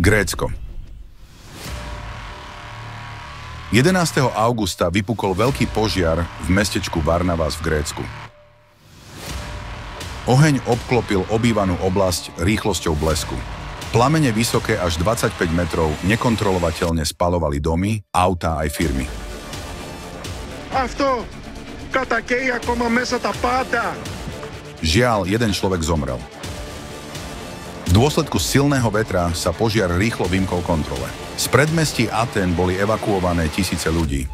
Grécko. 11. augusta vypukol veľký požiar v mestečku Varnavas v Grécku. Oheň obklopil obývanú oblasť rýchlosťou blesku. Plamene vysoké až 25 metrov nekontrolovateľne spalovali domy, autá aj firmy. Αυτό κατακαίει ακόμα μέσα τα πάντα. Žiaľ, jeden človek zomrel. V dôsledku silného vetra sa požiar rýchlo vymkol kontrole. Z predmestí Atén boli evakuované tisíce ľudí.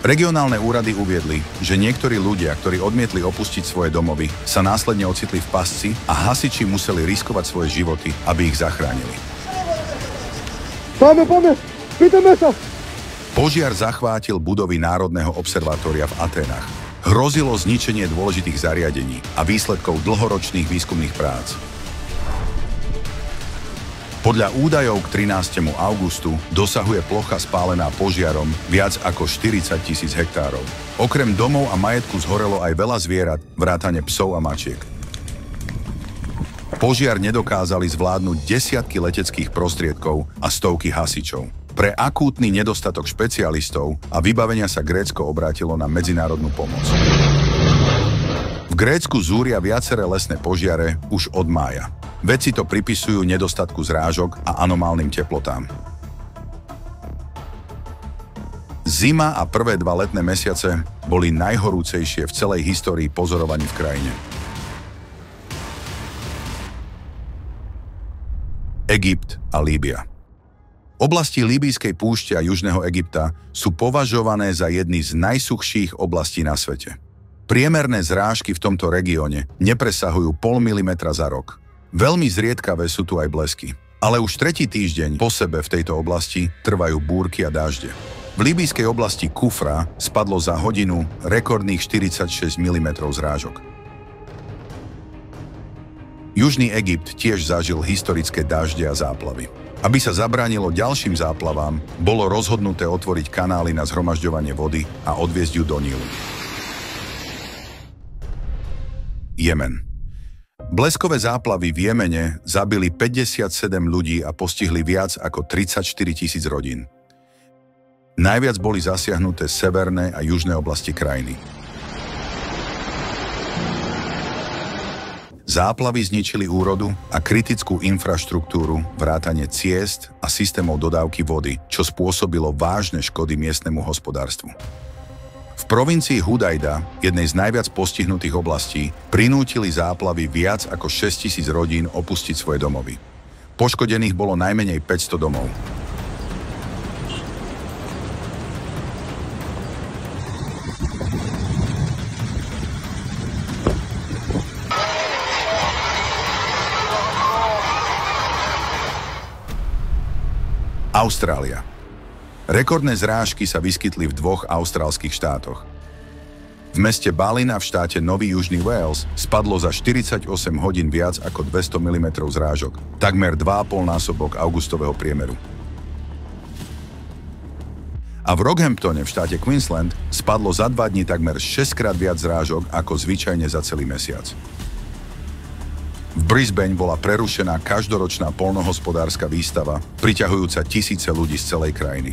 Regionálne úrady uviedli, že niektorí ľudia, ktorí odmietli opustiť svoje domovy, sa následne ocitli v pasci a hasiči museli riskovať svoje životy, aby ich zachránili. Πάμε, πείτε sa! Požiar zachvátil budovy Národného observatória v Aténach. Hrozilo zničenie dôležitých zariadení a výsledkov dlhoročných výskumných prác. Podľa údajov k 13. augustu dosahuje plocha spálená požiarom viac ako 40 000 hektárov. Okrem domov a majetku zhorelo aj veľa zvierat, vrátane psov a mačiek. Požiar nedokázali zvládnuť desiatky leteckých prostriedkov a stovky hasičov. Pre akútny nedostatok špecialistov a vybavenia sa Grécko obrátilo na medzinárodnú pomoc. V Grécku zúria viaceré lesné požiare už od mája. Vedci to pripisujú nedostatku zrážok a anomálnym teplotám. Zima a prvé 2 letné mesiace boli najhorúcejšie v celej histórii pozorovaní v krajine. Egypt a Líbia. Oblasti Líbyjskej púšte a južného Egypta sú považované za jedny z najsuchších oblastí na svete. Priemerné zrážky v tomto regióne nepresahujú 0,5 milimetra za rok. Veľmi zriedkavé sú tu aj blesky. Ale už 3. týždeň po sebe v tejto oblasti trvajú búrky a dážde. V líbyjskej oblasti Kufra spadlo za hodinu rekordných 46 mm zrážok. Južný Egypt tiež zažil historické dážde a záplavy. Aby sa zabránilo ďalším záplavám, bolo rozhodnuté otvoriť kanály na zhromažďovanie vody a odviesť ju do Nílu. Jemen. Bleskové záplavy v Jemene zabili 57 ľudí a postihli viac ako 34 000 rodín. Najviac boli zasiahnuté severné a južné oblasti krajiny. Záplavy zničili úrodu a kritickú infraštruktúru, vrátane ciest a systémov dodávky vody, čo spôsobilo vážne škody miestnemu hospodárstvu. V provincii Hudajda, jednej z najviac postihnutých oblastí, prinútili záplavy viac ako 6 000 rodín opustiť svoje domovy. Poškodených bolo najmenej 500 domov. Austrália. Rekordné zrážky sa vyskytli v 2 austrálskych štátoch. V meste Ballina v štáte Nový Južný Wales spadlo za 48 hodín viac ako 200 mm zrážok, takmer 2,5-násobok augustového priemeru. A v Rockhamptone v štáte Queensland spadlo za 2 dní takmer 6-krát viac zrážok ako zvyčajne za celý mesiac. V Brisbane bola prerušená každoročná poľnohospodárska výstava, priťahujúca tisíce ľudí z celej krajiny.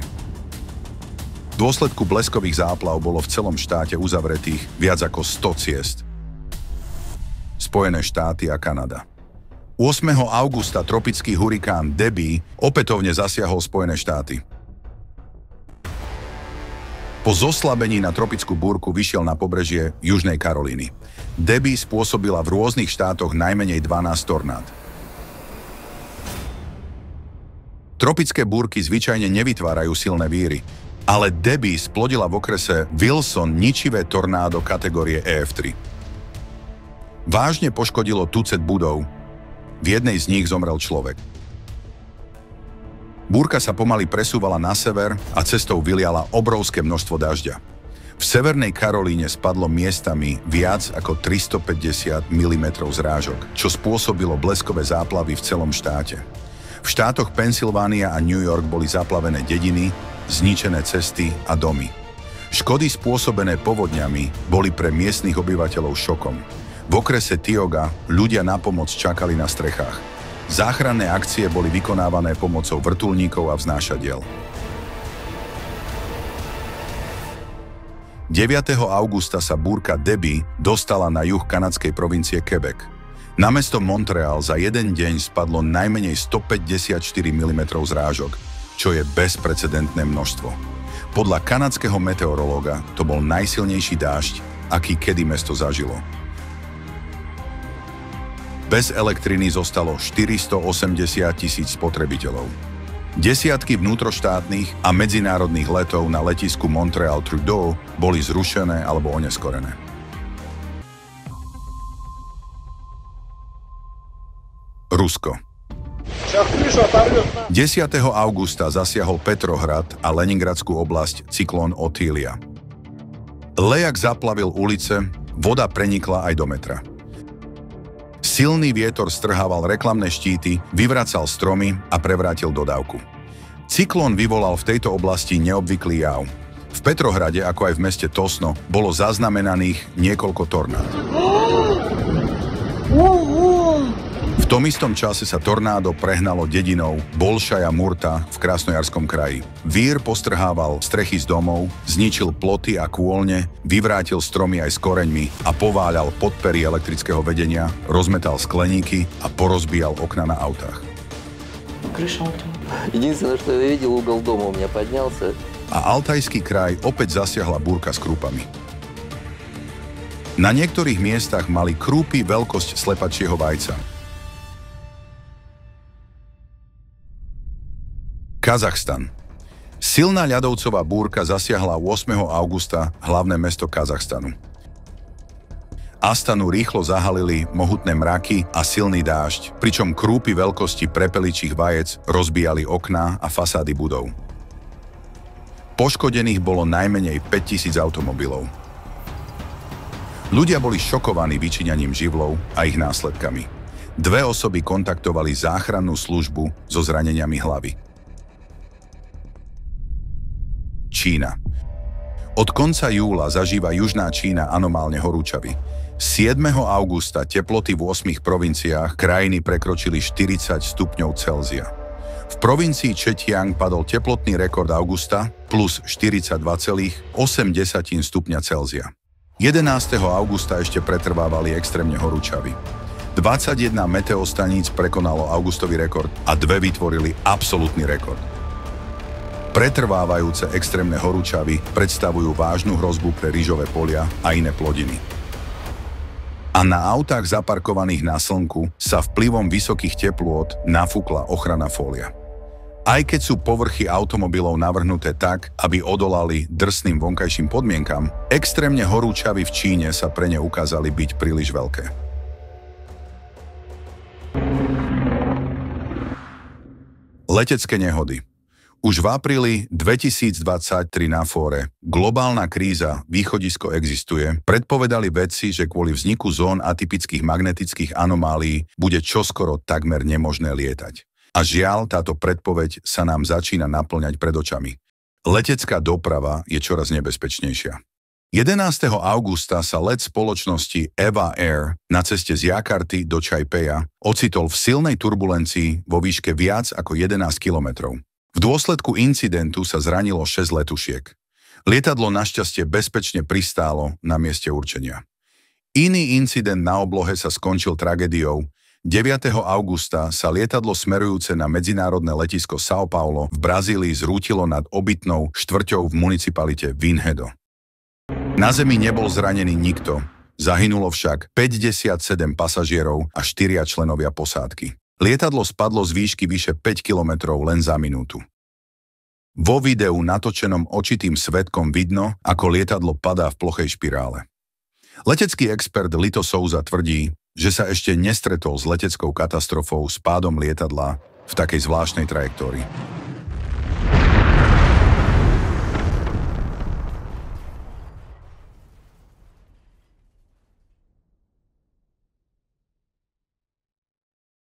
V dôsledku bleskových záplav bolo v celom štáte uzavretých viac ako 100 ciest. Spojené štáty a Kanada. 8. augusta tropický hurikán Debby opätovne zasiahol Spojené štáty. Po zoslabení na tropickú búrku vyšiel na pobrežie Južnej Karolíny. Debby spôsobila v rôznych štátoch najmenej 12 tornád. Tropické búrky zvyčajne nevytvárajú silné víry, ale Debby splodila v okrese Wilson ničivé tornádo kategórie EF3. Vážne poškodilo tucet budov, v jednej z nich zomrel človek. Búrka sa pomaly presúvala na sever a cestou vyliala obrovské množstvo dažďa. V Severnej Karolíne spadlo miestami viac ako 350 mm zrážok, čo spôsobilo bleskové záplavy v celom štáte. V štátoch Pensylvánia a New York boli zaplavené dediny, zničené cesty a domy. Škody spôsobené povodňami boli pre miestnych obyvateľov šokom. V okrese Tioga ľudia na pomoc čakali na strechách. Záchranné akcie boli vykonávané pomocou vrtuľníkov a vznášadiel. 9. augusta sa búrka Debby dostala na juh kanadskej provincie Quebec. Na mesto Montreal za jeden deň spadlo najmenej 154 mm zrážok, čo je bezprecedentné množstvo. Podľa kanadského meteorológa to bol najsilnejší dážď, aký kedy mesto zažilo. Bez elektriny zostalo 480 000 spotrebiteľov. Desiatky vnútroštátnych a medzinárodných letov na letisku Montreal-Trudeau boli zrušené alebo oneskorené. Rusko. 10. augusta zasiahol Petrohrad a Leningradskú oblasť cyklón Otília. Lejak zaplavil ulice, voda prenikla aj do metra. Silný vietor strhával reklamné štíty, vyvracal stromy a prevrátil dodávku. Cyklón vyvolal v tejto oblasti neobvyklý jav. V Petrohrade, ako aj v meste Tosno, bolo zaznamenaných niekoľko tornád. V tom istom čase sa tornádo prehnalo dedinou Bolšaja Murta v Krásnojarskom kraji. Vír postrhával strechy z domov, zničil ploty a kôlne, vyvrátil stromy aj s koreňmi a pováľal podpery elektrického vedenia, rozmetal skleníky a porozbíjal okna na autách. Единственное, что я видел, угол дома у меня поднялся. A Altajský kraj opäť zasiahla búrka s krúpami. Na niektorých miestach mali krúpy veľkosť slepačieho vajca. Kazachstan. Silná ľadovcová búrka zasiahla 8. augusta hlavné mesto Kazachstanu. Astanu rýchlo zahalili mohutné mraky a silný dážď, pričom krúpy veľkosti prepeličích vajec rozbíjali okná a fasády budov. Poškodených bolo najmenej 5000 automobilov. Ľudia boli šokovaní vyčíňaním živlov a ich následkami. 2 osoby kontaktovali záchrannú službu so zraneniami hlavy. Čína. Od konca júla zažíva južná Čína anomálne horúčavy. 7. augusta teploty v 8 provinciách krajiny prekročili 40 stupňov Celzia. V provincii Zhejiang padol teplotný rekord augusta plus 42,8 stupňa Celzia. 11. augusta ešte pretrvávali extrémne horúčavy. 21 meteostaníc prekonalo augustový rekord a 2 vytvorili absolútny rekord. Pretrvávajúce extrémne horúčavy predstavujú vážnu hrozbu pre rýžové polia a iné plodiny. A na autách zaparkovaných na slnku sa vplyvom vysokých teplôt nafúkla ochranná fólia. Aj keď sú povrchy automobilov navrhnuté tak, aby odolali drsným vonkajším podmienkam, extrémne horúčavy v Číne sa pre ne ukázali byť príliš veľké. Letecké nehody. Už v apríli 2023 na fóre Globálna kríza, východisko existuje, predpovedali vedci, že kvôli vzniku zón atypických magnetických anomálií bude čoskoro takmer nemožné lietať. A žiaľ, táto predpoveď sa nám začína naplňať pred očami. Letecká doprava je čoraz nebezpečnejšia. 11. augusta sa let spoločnosti EVA Air na ceste z Jakarty do Čajpeja ocitol v silnej turbulencii vo výške viac ako 11 kilometrov. V dôsledku incidentu sa zranilo 6 letušiek. Lietadlo našťastie bezpečne pristálo na mieste určenia. Iný incident na oblohe sa skončil tragédiou. 9. augusta sa lietadlo smerujúce na medzinárodné letisko São Paulo v Brazílii zrútilo nad obytnou štvrťou v municipalite Vinhedo. Na zemi nebol zranený nikto, zahynulo však 57 pasažierov a 4 členovia posádky. Lietadlo spadlo z výšky vyše 5 kilometrov len za minútu. Vo videu natočenom očitým svedkom vidno, ako lietadlo padá v plochej špirále. Letecký expert Lito Souza tvrdí, že sa ešte nestretol s leteckou katastrofou s pádom lietadla v takej zvláštnej trajektórii.